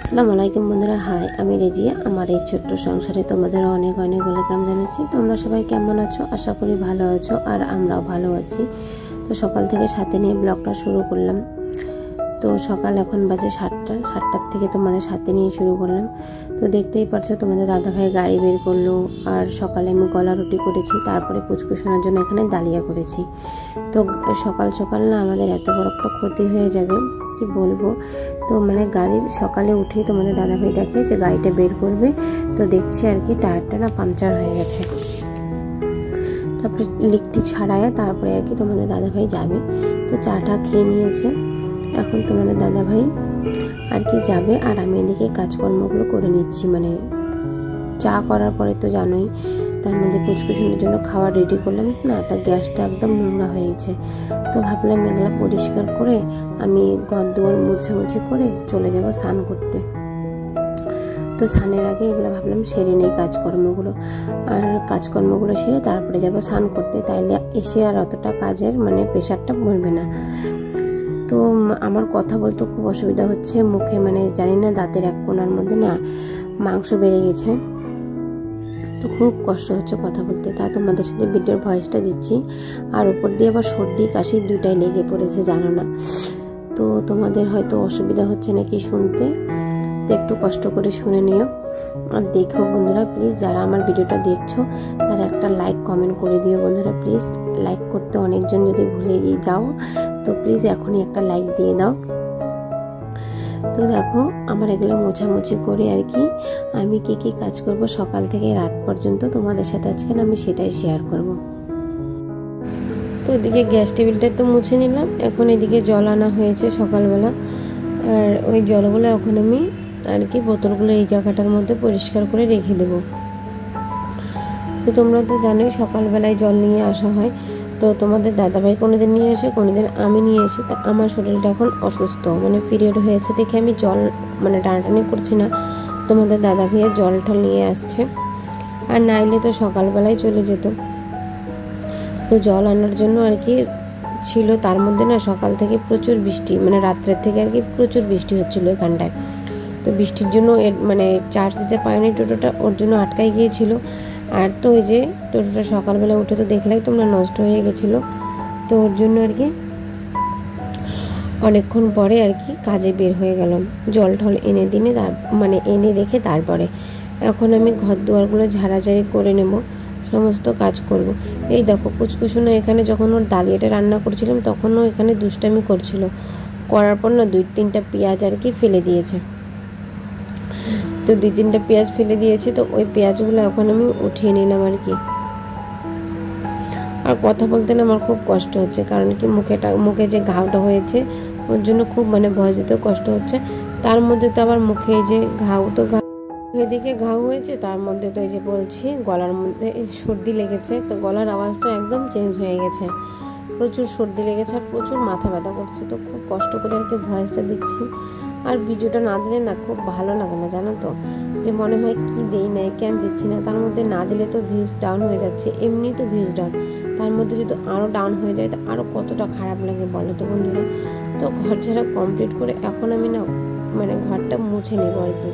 আসসালামু আলাইকুম বন্ধুরা, হাই, আমি রেজিয়া। আমার এই ছোট্ট সংসারে তোমাদের অনেক অনেক ওয়েলকাম জানাচ্ছি। তোমরা সবাই কেমন আছো? আশা করি ভালো আছো, আর আমরাও ভালো আছি। তো সকাল থেকে সাথে নিয়ে ব্লগটা শুরু করলাম। তো সকাল এখন বাজে 7টার থেকে তোমাদের সাথে নিয়ে শুরু করলাম। তো দেখতেই পারছো তোমাদের দাদাভাই গাড়ি বের করলো, আর সকালে আমি গলা রুটি করেছি, তারপরে পুচকুশোনার জন্য এখানে ডালিয়া করেছি। তো সকাল সকাল না আমাদের এত বড় একটা ক্ষতি হয়ে যাবে কি বলবো। তো গাড়ির সকালে উঠেই তোমাদের দাদাভাই দেখে যে গাড়িটা বের করবে, তো দেখছি আর কি টায়ারটা না পাংচার হয়ে গেছে। তারপরে লিকটিক ছাড়ায় তারপরে আর কি তোমাদের দাদাভাই যাবে। তো চাটা খেয়ে নিয়েছে, এখন তোমাদের দাদাভাই আর কি যাবে, আর আমি এদিকে কাজকর্মগুলো করে নিচ্ছি। চা করার পরে তো জানোই, তার মধ্যে পুচকুশোনার জন্য খাবার রেডি করলাম না, তা গ্যাসটা একদম নোংরা হয়ে গেছে। তো ভাবলাম এগুলো পরিষ্কার করে আমি ঘর দুয়ার মুছামুছি করে চলে যাব স্নান করতে। তো স্নানের আগে এগুলো ভাবলাম সেরে নেই কাজকর্মগুলো, আর কাজকর্মগুলো সেরে তারপরে যাব স্নান করতে, তাইলে এসে আর অতটা কাজের প্রেশারটা পড়বে না। তো আমার কথা বলতে খুব অসুবিধা হচ্ছে, মুখে জানি না দাঁতের এক কোণার মধ্যে না মাংস বেড়ে গেছে, তো খুব কষ্ট হচ্ছে কথা বলতে। তা তোমাদের সাথে ভিডিওর ভয়েসটা দিচ্ছি, আর উপর দিয়ে আবার সর্দি কাশি দুটাই লেগে পড়েছে, জানো না। তো তোমাদের হয়তো অসুবিধা হচ্ছে নাকি শুনতে, তো একটু কষ্ট করে শুনে নিও। আর দেখো বন্ধুরা, প্লিজ যারা আমার ভিডিওটা দেখছো তারা একটা লাইক কমেন্ট করে দিও বন্ধুরা, প্লিজ। লাইক করতে অনেকজন যদি ভুলে যাও, তো প্লিজ এখনই একটা লাইক দিয়ে দাও। তো দেখো আমার এগুলো মোছামুছি করে আর কি আমি কি কাজ করব সকাল থেকে রাত পর্যন্ত তোমাদের সাথে আজকে আমি সেটাই শেয়ার করব। তো এদিকে গ্যাস টেবিলটা তো মুছে নিলাম, এখন এদিকে জল আনা হয়েছে সকালবেলা, আর ওই জলগুলো এখন আমি আর কি বোতলগুলো এই জায়গাটার মধ্যে পরিষ্কার করে রেখে দেব। তো তোমরা তো জানোই সকালবেলায় জল নিয়ে আসা হয়। তো তোমাদের দাদাভাই কোনোদিন নিয়ে আসে, কোনোদিন আমি নিয়ে আসি। তো আমার শরীরটা এখন অসুস্থ, পিরিয়ড হয়েছে দেখে আমি জল টানাটানি করছি না, তোমাদের দাদাভাইয়ের জল টল নিয়ে আসছে, আর নাইলে তো সকালবেলায় চলে যেত। তো জল আনার জন্য আর কি ছিল, তার মধ্যে না সকাল থেকে প্রচুর বৃষ্টি, রাত্রের থেকে আর কি প্রচুর বৃষ্টি হচ্ছিলো এখানটায়। তো বৃষ্টির জন্য চার্জ দিতে পারেনি টোটোটা, ওর জন্য আটকাই গিয়েছিল। আর তো ওই যে টোটোটা সকালবেলা উঠে তো দেখলাই তোমরা নষ্ট হয়ে গেছিলো, তো ওর জন্য আর কি অনেকক্ষণ পরে আর কি কাজে বের হয়ে গেলাম, জল ঠল এনে দিনে এনে রেখে তারপরে এখন আমি ঘর দুয়ারগুলো ঝাড়াঝাড়ি করে নেব, সমস্ত কাজ করব। এই দেখো পুচকুশোনা এখানে যখন ওর ডালিয়াটা রান্না করছিলাম তখনও এখানে দুষ্টামি করছিল, করার পর না 2-3টা পেঁয়াজ আর কি ফেলে দিয়েছে। তো 2-3টা পেঁয়াজ ফেলে দিয়েছে, তো ওই পেঁয়াজগুলো এখন আমি উঠিয়ে নিলাম আর কি। আর কথা বলতে না আমার খুব কষ্ট হচ্ছে, কারণ কি মুখে যে ঘাওটা হয়েছে ওর জন্য খুব ভয়েস দিতেও কষ্ট হচ্ছে। তার মধ্যে তো আবার মুখে যে এদিকে ঘাও হয়েছে, তার মধ্যে তো এই যে বলছি গলার মধ্যে সর্দি লেগেছে, তো গলার আওয়াজটা একদম চেঞ্জ হয়ে গেছে, প্রচুর সর্দি লেগেছে আর প্রচুর মাথা ব্যথা করছে। তো খুব কষ্ট করে আর কি ভয়েসটা দিচ্ছি, আর ভিডিওটা না দিলে না খুব ভালো লাগে না, জানো তো, যে মনে হয় কি দেই না, কেন দিচ্ছি না। তার মধ্যে না দিলে তো ভিউজ ডাউন হয়ে যাচ্ছে, এমনি তো ভিউজ ডাউন, তার মধ্যে যদি আরও ডাউন হয়ে যায় তো আরও কতটা খারাপ লাগে বলো তো বন্ধুরা। তো ঘর ঝাড়া কমপ্লিট করে এখন আমি না ঘরটা মুছে নেবো আর কি।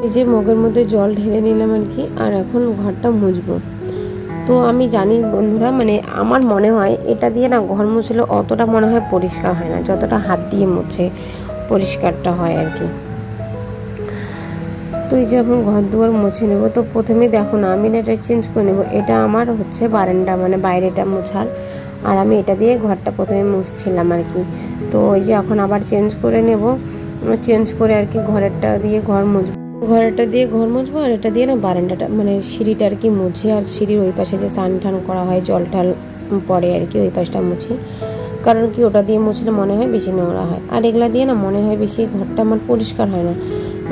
এই যে মগের মধ্যে জল ঢেলে নিলাম আর কি, আর এখন ঘরটা মুছবো। তো আমি জানি বন্ধুরা, আমার মনে হয় এটা দিয়ে না ঘর মুছলে অতটা মনে হয় পরিষ্কার হয় না, যতটা হাত দিয়ে মুছে পরিষ্কারটা হয় আর কি। তো এই যে এখন ঘর দুয়ার মুছে নেবো। তো প্রথমে দেখো না আমি এটা চেঞ্জ করে নেবো, এটা আমার হচ্ছে বারান্দা বাইরেটা মোছার, আর আমি এটা দিয়ে ঘরটা প্রথমে মুছছিলাম আর কি। তো ওই যে এখন আবার চেঞ্জ করে নেব, চেঞ্জ করে আর কি ঘরেরটা দিয়ে ঘর মুছবো, আর এটা দিয়ে না বারান্দাটা সিঁড়িটা আর কি মুছি, আর সিঁড়ির ওই পাশে যে স্নান টান করা হয় জল ঠাল পরে আর কি ওই পাশটা মুছি, কারণ কি ওটা দিয়ে মুছলে মনে হয় বেশি নোংরা হয়, আর এগুলা দিয়ে না মনে হয় বেশি ঘরটা আমার পরিষ্কার হয় না।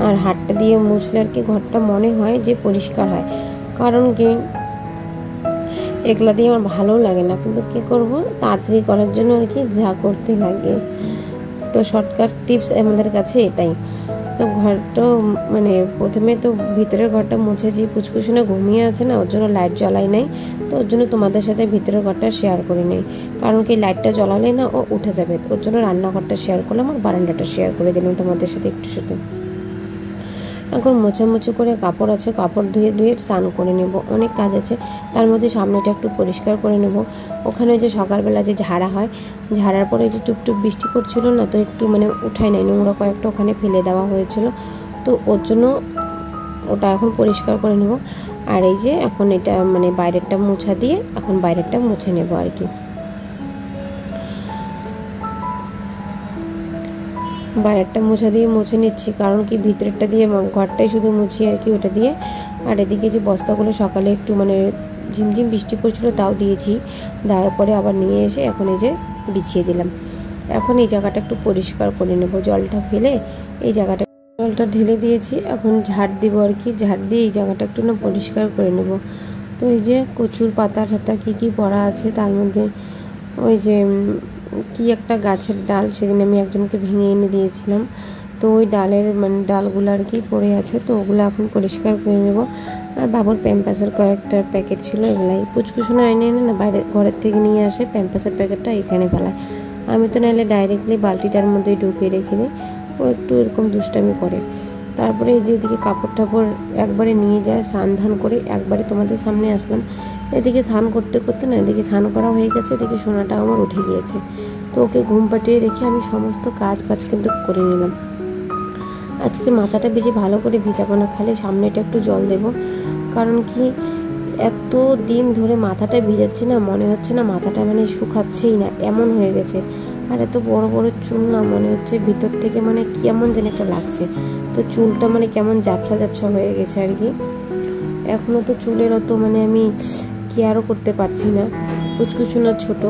আর হাতটা দিয়ে মুছলে আর কি ঘরটা মনে হয় যে পরিষ্কার হয়, কারণ কি এগুলা দিয়ে আমার ভালো লাগে না, কিন্তু কি করব তাড়াতাড়ি করার জন্য আর কি যা করতে লাগে। তো শর্টকাট টিপস আমাদের কাছে এটাই। তো ঘরটা প্রথমে তো ভিতরের ঘরটা মুছেছি, পুচকুশোনা ঘুমিয়ে আছে না, ওর জন্য লাইট জ্বালাই নাই, তো ওর জন্য তোমাদের সাথে ভিতরের ঘরটা শেয়ার করে নেই, কারণ কি লাইটটা জ্বালালে না ও উঠে যাবে, ওর জন্য রান্নাঘরটা শেয়ার করলাম আর বারান্দাটা শেয়ার করে দিলাম তোমাদের সাথে একটু শুধু। এখন মোছামুছি করে কাপড় আছে, কাপড় ধুয়ে ধুয়ে স্নান করে নেব। অনেক কাজ আছে, তার মধ্যে সামনেটা একটু পরিষ্কার করে নেব। ওখানে যে সকালবেলা যে ঝাড়া হয়, ঝাড়ার পরে যে টুপটুপ বৃষ্টি পড়ছিল না, তো একটু মানে উঠাই নাই, নোংরা কয়েকটা ওখানে ফেলে দেওয়া হয়েছিল, তো ওর জন্য ওটা এখন পরিষ্কার করে নেব। আর এই যে এখন এটা মানে বাইরেরটা মোছা দিয়ে এখন বাইরেরটা মুছে নেব আর কি। বাইরেরটা মোছা দিয়ে মুছে নিচ্ছি, কারণ কি ভিতরেরটা দিয়ে ঘরটাই শুধু মুছি আর কি, ওটা দিয়ে। আর এদিকে যে বস্তাগুলো সকালে একটু মানে ঝিমঝিম বৃষ্টি পড়ছিল তাও দিয়েছি, দেওয়ার পরে আবার নিয়ে এসে এখন এই যে বিছিয়ে দিলাম। এখন এই জায়গাটা একটু পরিষ্কার করে নেব, জলটা ফেলে এই জায়গাটা জলটা ঢেলে দিয়েছি, এখন ঝাড় দিব আর কি। ঝাড় দিয়ে এই জায়গাটা একটু না পরিষ্কার করে নেব। তো এই যে কচুর পাতা টাতা কী পড়া আছে, তার মধ্যে ওই যে কি একটা গাছের ডাল সেদিন আমি একজনকে ভেঙে এনে দিয়েছিলাম, তো ওই ডালের মানে ডালগুলো আর কি পড়ে আছে, তো ওগুলো এখন পরিষ্কার করে নেব। আর বাবুর প্যাম্পাসের কয়েকটা প্যাকেট ছিল, এগুলাই পুচকুচুনো এনে না বাইরে ঘরের থেকে নিয়ে আসে, প্যাম্পাসের প্যাকেটটা এখানে ফেলায়। আমি তো নাহলে ডাইরেক্টলি বালতিটার মধ্যে ঢুকিয়ে রেখে দিই, ও একটু এরকম দুষ্টামি করে। তারপরে এই যে এদিকে কাপড় টাপড় একবারে নিয়ে যায়, স্নান ধান করে একবারে তোমাদের সামনে আসলাম। এদিকে স্নান করতে করতে না এদিকে স্নান করা হয়ে গেছে, এদিকে সোনাটা আমার উঠে গিয়েছে, তো ওকে ঘুম পাঠিয়ে রেখে আমি সমস্ত কাজ বাজ কিন্তু করে নিলাম। আজকে মাথাটা বেশি ভালো করে ভিজাবো না, খালি সামনেটা একটু জল দেব, কারণ কি এত দিন ধরে মাথাটা ভিজাচ্ছি না, মনে হচ্ছে না মাথাটা মানে শুকাচ্ছেই না, এমন হয়ে গেছে। আর এত বড় বড় চুল না, মনে হচ্ছে ভিতর থেকে মানে কেমন যেন একটা লাগছে, তো চুলটা মানে কেমন ঝাপসা ঝাপসা হয়ে গেছে আর কি। এখনও তো চুলের অত মানে আমি কেয়ারও করতে পারছি না, পুচকুচুনো ছোট,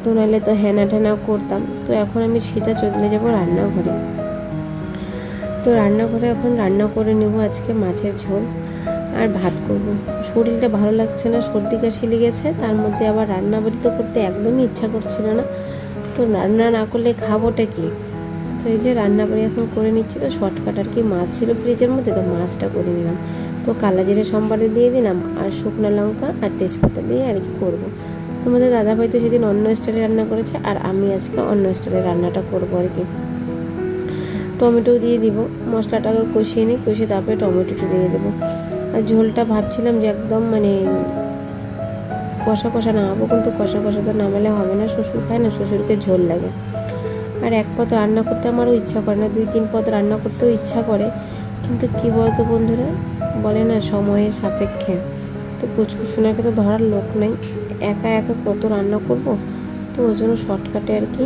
তো নাহলে তো হেনা ঠেনাও করতাম। তো এখন আমি সিধা চলে যাবো রান্নাঘরে। তো রান্নাঘরে এখন রান্না করে নেব আজকে মাছের ঝোল আর ভাত করব। শরীরটা ভালো লাগছে না, সর্দি কাশি লেগেছে, তার মধ্যে আবার রান্নাবাড়ি তো করতে একদমই ইচ্ছা করছিল না, তো রান্না না করলে খাবোটা কি। তো এই যে রান্নাবাড়ি এখন করে নিচ্ছি, তো শর্টকাট আর কি। মাছ ছিল ফ্রিজের মধ্যে, তো মাছটা করে নিলাম, তো কালা জিরে সম্বারে দিয়ে দিলাম, আর শুকনো লঙ্কা আর তেজপাতা দিয়ে আর কি করবো। তোমাদের দাদাভাই তো সেদিন অন্য স্টাইলে রান্না করেছে, আর আমি আজকে অন্য স্টাইলে রান্নাটা করবো আর কি। টমেটো দিয়ে দিব, মশলাটাকে কষিয়ে নিই, কষিয়ে তারপরে টমেটোটা দিয়ে দেবো। আর ঝোলটা ভাবছিলাম যে একদম মানে কষা কষা নামাবো, কিন্তু কষা কষা তো নামালে হবে না, শ্বশুর খায় না, শ্বশুরকে ঝোল লাগে। আর এক পদ রান্না করতে আমারও ইচ্ছা করে না, 2-3 পদ রান্না করতেও ইচ্ছা করে, কিন্তু কি বলতো বন্ধুরা, বলে না সময়ের সাপেক্ষে, তো পুচকুচুনাকে তো ধরার লোক নেই, একা একা কত রান্না করব, তো ওই জন্য শর্টকাটে আর কি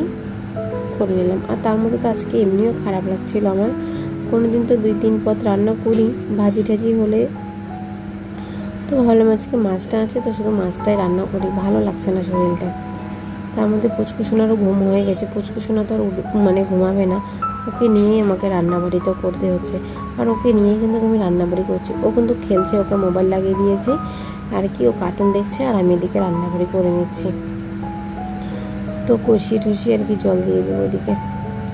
করে নিলাম। আর তার মধ্যে তো আজকে এমনিও খারাপ লাগছিল আমার, কোনো দিন তো 2-3 পদ রান্না করি, ভাজি টাজি হলে তো ভালো, আজকে মাছটা আছে তো শুধু মাছটাই রান্না করি, ভালো লাগছে না শরীরটা। তার মধ্যে পুচকুচুনারও ঘুম হয়ে গেছে, পুচকুচুনা তো আর মানে ঘুমাবে না, ওকে নিয়েই আমাকে রান্নাবাড়ি তো করতে হচ্ছে। আর ওকে নিয়েই কিন্তু আমি রান্নাবাড়ি করছি, ও কিন্তু খেলছে, ওকে মোবাইল লাগিয়ে দিয়েছি আর কি, ও কার্টুন দেখছে আর আমি এদিকে রান্নাবাড়ি করে নিচ্ছি। তো কষিয়ে টষিয়ে আর কি জল দিয়ে দেবো এদিকে।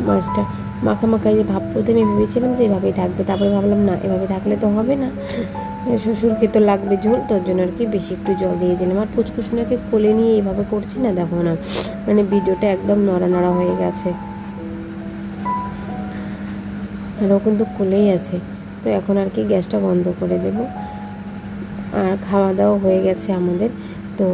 মাছটা মাখা যে ভাব, প্রথমে ভেবেছিলাম যে এভাবেই থাকবে, তারপরে ভাবলাম না এভাবে থাকলে তো হবে না, শ্বশুরকে তো লাগবে ঝোল, তোর জন্য আর কি বেশি একটু জল দিয়ে দিলাম। আর পুচকুচুনাকে কোলে নিয়ে এইভাবে করছি না, দেখো না মানে ভিডিওটা একদম নড়া নড়া হয়ে গেছে, আর ও কিন্তু কোলেই আছে। তো এখন আর কি গ্যাসটা বন্ধ করে দেব। আর খাওয়া দাওয়া হয়ে গেছে আমাদের, তো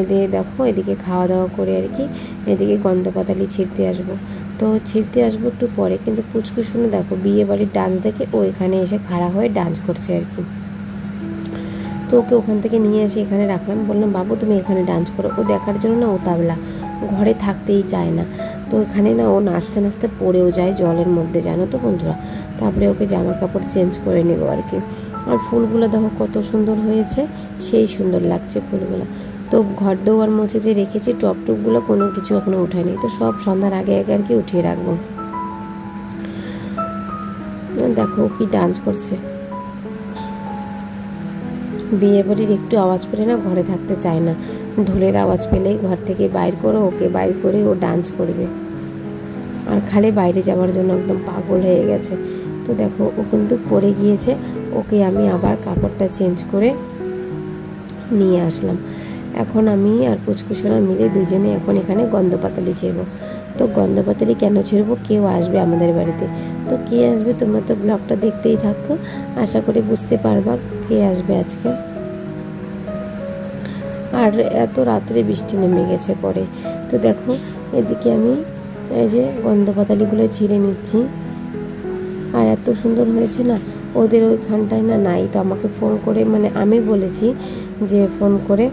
এদিকে দেখো এদিকে খাওয়া দাওয়া করে আর কি এদিকে গন্ধপাতালি ছিঁড়তে আসবো, তো ছিঁড়তে আসবো একটু পরে। কিন্তু পুচকুচুনো দেখো বিয়ে বাড়ির ডান্স দেখে ও এখানে এসে খাড়া হয়ে ডান্স করছে আর কি। তো ওকে ওখান থেকে নিয়ে এসে এখানে রাখলাম, বললাম বাবু তুমি এখানে ডান্স করো। ও দেখার জন্য না ও তাবলা, ঘরে থাকতেই চায় না, তো এখানে না ও নাচতে নাচতে পড়েও যায় জলের মধ্যে, জানো তো বন্ধুরা। তারপরে ওকে জামা কাপড় চেঞ্জ করে নেব আর কি। আর ফুলগুলো দেখো কত সুন্দর হয়েছে, সেই সুন্দর লাগছে ফুলগুলো। তো ঘর দৌয়ার মুছে যে রেখেছি টপ টপগুলো কোনো কিছু এখনও ওঠায়নি, তো সব সন্ধ্যার আগে আগে আর কি উঠিয়ে রাখবো। দেখো কি ডান্স করছে, বিয়ে বাড়ির একটু আওয়াজ পেলে না ঘরে থাকতে চায় না, ঢোলের আওয়াজ পেলেই ঘর থেকে বাইর করো, ওকে বাইর করে ও ডান্স করবে, আর খালি বাইরে যাওয়ার জন্য একদম পাগল হয়ে গেছে। তো দেখো ও কিন্তু পড়ে গিয়েছে, ওকে আমি আবার কাপড়টা চেঞ্জ করে নিয়ে আসলাম। এখন আমি আর পুচকুচুনা মিলে দুজনে এখন এখানে গন্ধপাতালি ছেড়ব। তো গন্ধ পাতালি কেন ছেড়বো, কেউ আসবে আমাদের বাড়িতে। তো কে আসবে তোমরা তো ব্লগটা দেখতেই থাকো, আশা করি বুঝতে পারবা কে আসবে আজকে। আর এত রাত্রে বৃষ্টি নেমে গেছে পরে। তো দেখো এদিকে আমি এই যে গন্ধ পাতালিগুলো ছিঁড়ে নিচ্ছি, আর এত সুন্দর হয়েছে না। ওদের ওইখানটায় না নাই, তো আমাকে ফোন করে মানে আমি বলেছি যে ফোন করে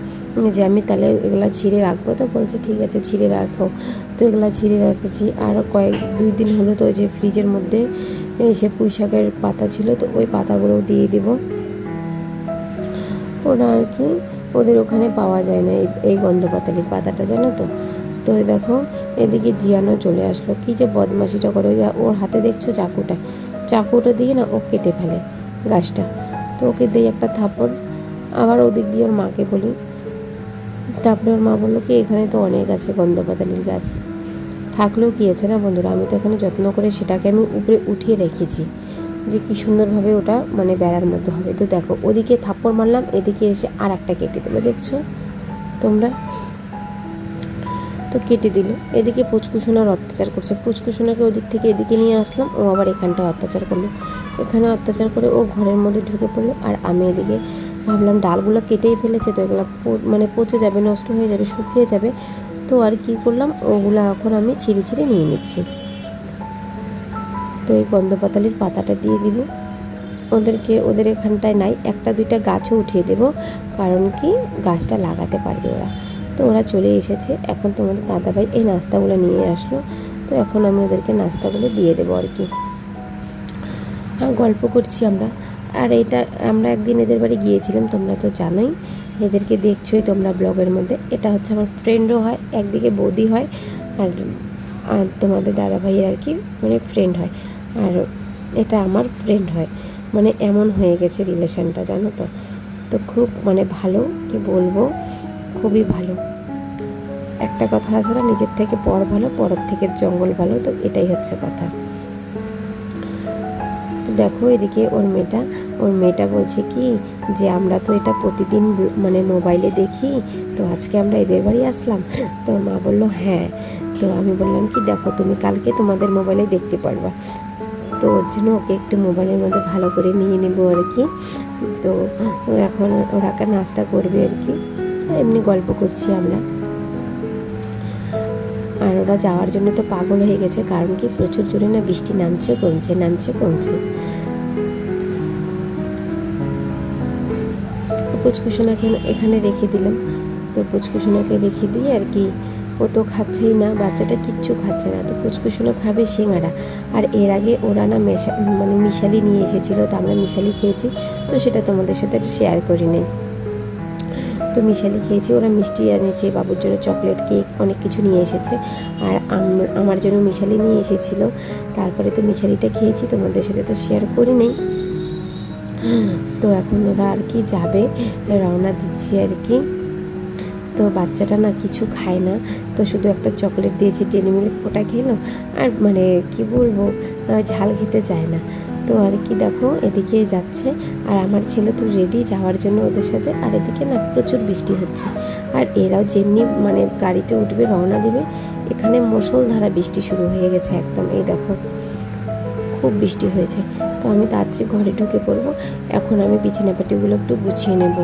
যে আমি তাহলে এগুলো ছিঁড়ে রাখবো, তো বলছে ঠিক আছে ছিঁড়ে রাখো। তো এগুলো ছিঁড়ে রেখেছি। আর 2 দিন হলো তো ওই যে ফ্রিজের মধ্যে সে পুঁই শাকের পাতা ছিল, তো ওই পাতাগুলো দিয়ে দিব। ওরা আর কি ওদের ওখানে পাওয়া যায় না এই গন্ধ পাতালির পাতাটা, জানো তো। তো দেখো এদিকে জিয়ানো চলে আসলো, কি যে বদমাশিটা করে। ওর হাতে দেখছো চাকুটা দিয়ে না ও কেটে ফেলে গাছটা। তো ওকে দিই একটা থাপড়, আবার ওদিক দিয়ে ওর মাকে বলি। তারপরে ওর মা বললো কি এখানে তো অনেক আছে গন্ধ পাতালির গাছ, থাকলেও কি আছে না বন্ধুরা, আমি তো এখানে যত্ন করে সেটাকে আমি উপরে উঠিয়ে রেখেছি যে কি সুন্দরভাবে ওটা মানে বেড়ার মধ্যে হবে। তো দেখো ওদিকে থাপ্পড় মারলাম, এদিকে এসে আর একটা কেটে দিল, দেখছো তোমরা। তো কেটে দিল। এদিকে পুচকুসোনার অত্যাচার করছে, পুচকুসোনাকে ওদিক থেকে এদিকে নিয়ে আসলাম, ও আবার এখানটায় অত্যাচার করলো। এখানে অত্যাচার করে ও ঘরের মধ্যে ঢুকে পড়লো। আর আমি এদিকে ভাবলাম ডালগুলো কেটেই ফেলেছে, তো এগুলো মানে পচে যাবে, নষ্ট হয়ে যাবে, শুকিয়ে যাবে। তো আর কি করলাম, ওগুলো এখন আমি ছিঁড়ে নিয়ে নিচ্ছি। তো এই গন্ধ পাতালির পাতাটা দিয়ে দিব ওদের এখানটায় নাই, 1-2টা গাছও উঠিয়ে দেব, কারণ কি গাছটা লাগাতে পারবে ওরা। তো ওরা চলে এসেছে, এখন তোমাদের দাদাভাই এই নাস্তাগুলো নিয়ে আসলো। তো এখন আমি ওদেরকে নাস্তাগুলো দিয়ে দেবো আর কি। গল্প করছি আমরা। আর এটা আমরা একদিন এদের বাড়ি গিয়েছিলাম, তোমরা তো জানোই, এদেরকে দেখছোই তোমরা ব্লগের মধ্যে। এটা হচ্ছে আমার ফ্রেন্ডও হয়, একদিকে বৌদি হয়, আর তোমাদের দাদাভাইয়ের আর কি মানে ফ্রেন্ড হয়, আর এটা আমার ফ্রেন্ড হয়। মানে এমন হয়ে গেছে রিলেশনটা, জানো তো। তো খুব মানে ভালো, কি বলবো, খুবই ভালো। একটা কথা আছে না, নিজের থেকে পর ভালো, পরের থেকে জঙ্গল ভালো। তো এটাই হচ্ছে কথা। তো দেখো এদিকে ওর মেয়েটা বলছে কি যে আমরা তো এটা প্রতিদিন মানে মোবাইলে দেখি, তো আজকে আমরা এদের বাড়ি আসলাম। তো মা বললো হ্যাঁ। তো আমি বললাম কি দেখো তুমি কালকে তোমাদের মোবাইলে দেখতে পারবা। তো ওর জন্য ওকে একটু মোবাইলের মধ্যে ভালো করে নিয়ে নেব আর কি। তো এখন ওরাকে নাস্তা করবে আর কি, এমনি গল্প করছি আমরা। আর ওরা যাওয়ার জন্য তো পাগল হয়ে গেছে, কারণ কি প্রচুর জোরে না বৃষ্টি নামছে কমছে। পুচকুসোনাকে এখানে রেখে দিলাম। তো পুচকুসোনাকে রেখে দিয়ে আর কি, ও তো খাচ্ছেই না, বাচ্চাটা কিচ্ছু খাচ্ছে না। তো পুচকুসোনা খাবে সিঙ্গারা। আর এর আগে ওরা না মানে মিশালি নিয়ে এসেছিলো, তো আমরা মিশালি খেয়েছি, তো সেটা তোমাদের সাথে শেয়ার করি নেই। তো মিশালি খেয়েছি, ওরা মিষ্টি এনেছে, বাবুর জন্য চকলেট, কেক, অনেক কিছু নিয়ে এসেছে। আর আমার জন্য মিশালি নিয়ে এসেছিলো। তারপরে তো মিশালিটা খেয়েছি, তোমাদের সাথে তো শেয়ার করি নেই। তো এখন ওরা আর কি যাবে, রওনা দিচ্ছি আর কি। তো বাচ্চাটা না কিছু খায় না, তো শুধু একটা চকলেট দিয়েছি ডেইরি মিল্ক, ওটা খেলো। আর মানে কি বলবো, ঝাল খেতে চায় না। তো আর কি দেখো এদিকে যাচ্ছে, আর আমার ছেলে তো রেডি যাওয়ার জন্য ওদের সাথে। আর এদিকে না প্রচুর বৃষ্টি হচ্ছে, আর এরাও যেমনি মানে গাড়িতে উঠবে রওনা দিবে, এখানে মুষলধারা বৃষ্টি শুরু হয়ে গেছে একদম। এই দেখো খুব বৃষ্টি হয়েছে। তো আমি তাড়াতাড়ি ঘরে ঢুকে পড়বো। এখন আমি বিছানাপাটিগুলো একটু গুছিয়ে নেব।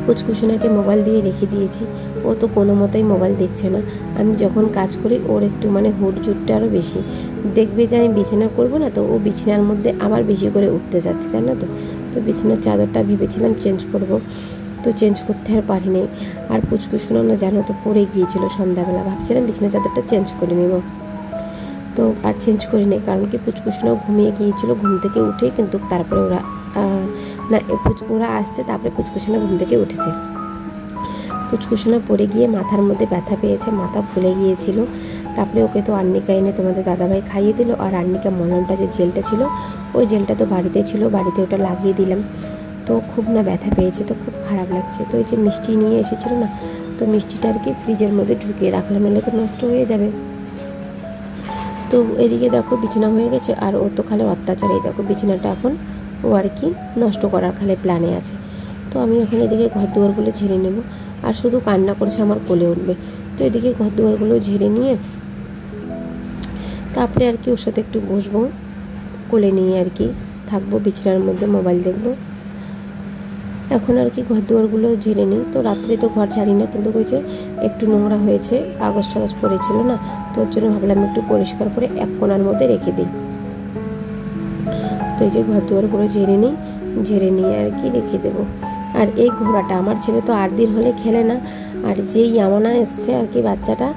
পুচকুসোনাকে মোবাইল দিয়ে রেখে দিয়েছি, ও তো কোনো মতেই মোবাইল দেখছে না। আমি যখন কাজ করি ওর একটু মানে হুড়জুটটা আরও বেশি, দেখবে যে আমি বিছানা করবো না, তো ও বিছানার মধ্যে আবার বেশি করে উঠতে যাচ্ছে, জানো তো। তো বিছানার চাদরটা ভেবেছিলাম চেঞ্জ করব, তো চেঞ্জ করতে আর পারি নাই। আর পুচকুসোনা না জানো তো পড়ে গিয়েছিল সন্ধ্যাবেলা, ভাবছিলাম বিছানার চাদরটা চেঞ্জ করে নেব, তো আর চেঞ্জ করি নাই। কারণ কি পুচকুসোনাও ঘুমিয়ে গিয়েছিল, ঘুম থেকে উঠে কিন্তু তারপরে ওরা আসছে, তারপরে পুচকুসোনা ঘুম থেকে উঠেছে। পুচকুসোনা পড়ে গিয়ে মাথার মধ্যে ব্যথা পেয়েছে, মাথা ফুলে গিয়েছিল। তারপরে ওকে তো আর্নিকা এনে তোমাদের দাদাভাই খাইয়ে দিল। আর আর্নিকা মলমটা যে জেলটা ছিল, ওই জেলটা তো বাড়িতে ছিল, বাড়িতে ওটা লাগিয়ে দিলাম। তো খুব না ব্যথা পেয়েছে, তো খুব খারাপ লাগছে। তো এই যে মিষ্টি নিয়ে এসেছিলো না, তো মিষ্টিটা আর কি ফ্রিজের মধ্যে ঢুকিয়ে রাখলাম, নাহলে তো নষ্ট হয়ে যাবে। তো এদিকে দেখো বিছানা হয়ে গেছে, আর ও তো খালি অত্যাচার। এই দেখো বিছানাটা এখন ও আর কি নষ্ট করার খালি প্ল্যানে আছে। তো আমি এখন এদিকে ঘর দুয়ারগুলো ঝেড়ে নেব, আর শুধু কান্না করছে আমার কোলে উঠবে। তো এদিকে ঘর দুয়ারগুলো ঝেড়ে নিয়ে তারপরে আর কি ওর সাথে একটু বসবো, কোলে নিয়ে আর কি থাকবো, বিছানার মধ্যে মোবাইল দেখবো। এখন আর কি ঘর দুয়ারগুলো ঝেড়ে নিই। তো রাত্রে তো ঘর ঝাড়ি না, কিন্তু ওই যে একটু নোংরা হয়েছে, কাগজ টাগজ পড়েছিল না, তো ওর জন্য ভাবলাম একটু পরিষ্কার করে এক কোণার মধ্যে রেখে দিই। তো এই যে ঘর দুয়ারগুলো ঝেড়ে নিই, ঝেড়ে নিয়ে আর কি রেখে দেবো। আর এই ঘোড়াটা আমার ছেলে তো 8 দিন হলে খেলে না, আর যেই ইয়ামনা এসছে আর কি বাচ্চাটা,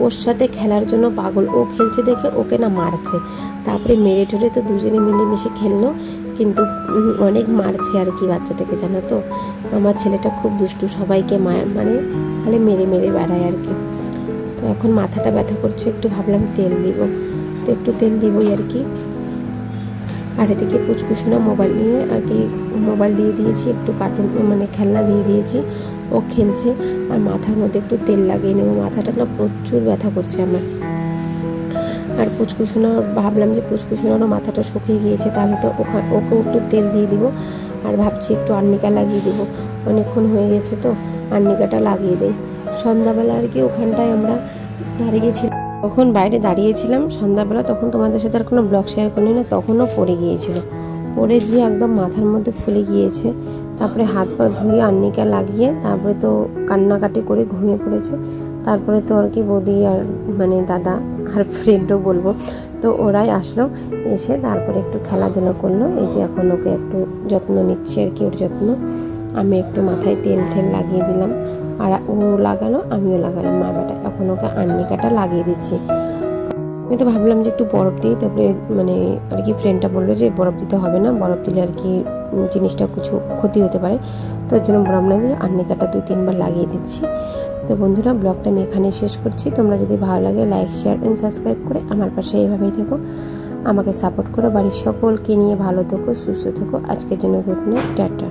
ওর সাথে খেলার জন্য পাগল। ও খেলছে দেখে ওকে না মারছে, তারপরে মেরে ঠেরে তো দুজনে মিলেমিশে খেললো, কিন্তু অনেক মারছে আর কি বাচ্চাটাকে, জানো তো। আমার ছেলেটা খুব দুষ্টু, সবাইকে মানে খালি মেরে মেরে বেড়ায় আর কি। তো এখন মাথাটা ব্যথা করছে, একটু ভাবলাম তেল দিব, তো একটু তেল দিবই আর কি। আর এদিকে পুচকুসোনা মোবাইল নিয়ে আর কি মোবাইল দিয়ে দিয়েছি, একটু কার্টুন মানে খেলনা দিয়ে দিয়েছি, ও খেলছে। আর মাথার মধ্যে একটু তেল লাগিয়ে নেবো, মাথাটা না প্রচুর ব্যথা করছে আমার। আর পুচকুসোনা ভাবলাম যে পুচকুসোনারও মাথাটা শুকিয়ে গিয়েছে, তাহলে তো ওকেও একটু তেল দিয়ে দিব। আর ভাবছি একটু আর্নিকা লাগিয়ে দিব, অনেকক্ষণ হয়ে গেছে তো আর্নিকাটা লাগিয়ে দেই। সন্ধ্যাবেলা আর কি ওখানটায় আমরা দাঁড়িয়েছিলাম, তখন বাইরে দাঁড়িয়েছিলাম সন্ধ্যাবেলা, তখন তোমাদের সাথে আর কোনো ব্লগ শেয়ার করি না, তখনও পড়ে গিয়েছিল, পড়ে গিয়ে একদম মাথার মধ্যে ফুলে গিয়েছে। তারপরে হাত পা ধুয়ে আর্নিকা লাগিয়ে তারপরে তো কান্নাকাটি করে ঘুমিয়ে পড়েছে। তারপরে তো আর কি বৌদি আর মানে দাদা আর ফ্রেন্ডও বলবো, তো ওরাই আসলো, এসে তারপরে একটু খেলাধুলা করলো। এই যে এখন ওকে একটু যত্ন নিচ্ছি আর কি, ওর যত্ন। আমি একটু মাথায় তেল ঠেল লাগিয়ে দিলাম, আর ও লাগালো আমিও লাগালাম, মা বেটা। এখন ওকে আর্নিকাটা লাগিয়ে দিচ্ছি। আমি তো ভাবলাম যে একটু বরফ দিই, তারপরে মানে আর কি ফ্রেন্ডটা বললো যে বরফ দিতে হবে না, বরফ দিলে আর কি জিনিসটা কিছু ক্ষতি হতে পারে, তো ওর জন্য বরফ না দিয়ে আর্নিকাটা 2-3 বার লাগিয়ে দিচ্ছি। তো বন্ধুরা, ব্লগটা আমি এখানে শেষ করছি। তোমরা যদি ভালো লাগে লাইক শেয়ার অ্যান্ড সাবস্ক্রাইব করে আমার পাশে এইভাবেই থেকো, আমাকে সাপোর্ট করো। বাড়ির সকলকে নিয়ে ভালো থেকো, সুস্থ থেকো। আজকের জন্য গুড নাইট, টাটা।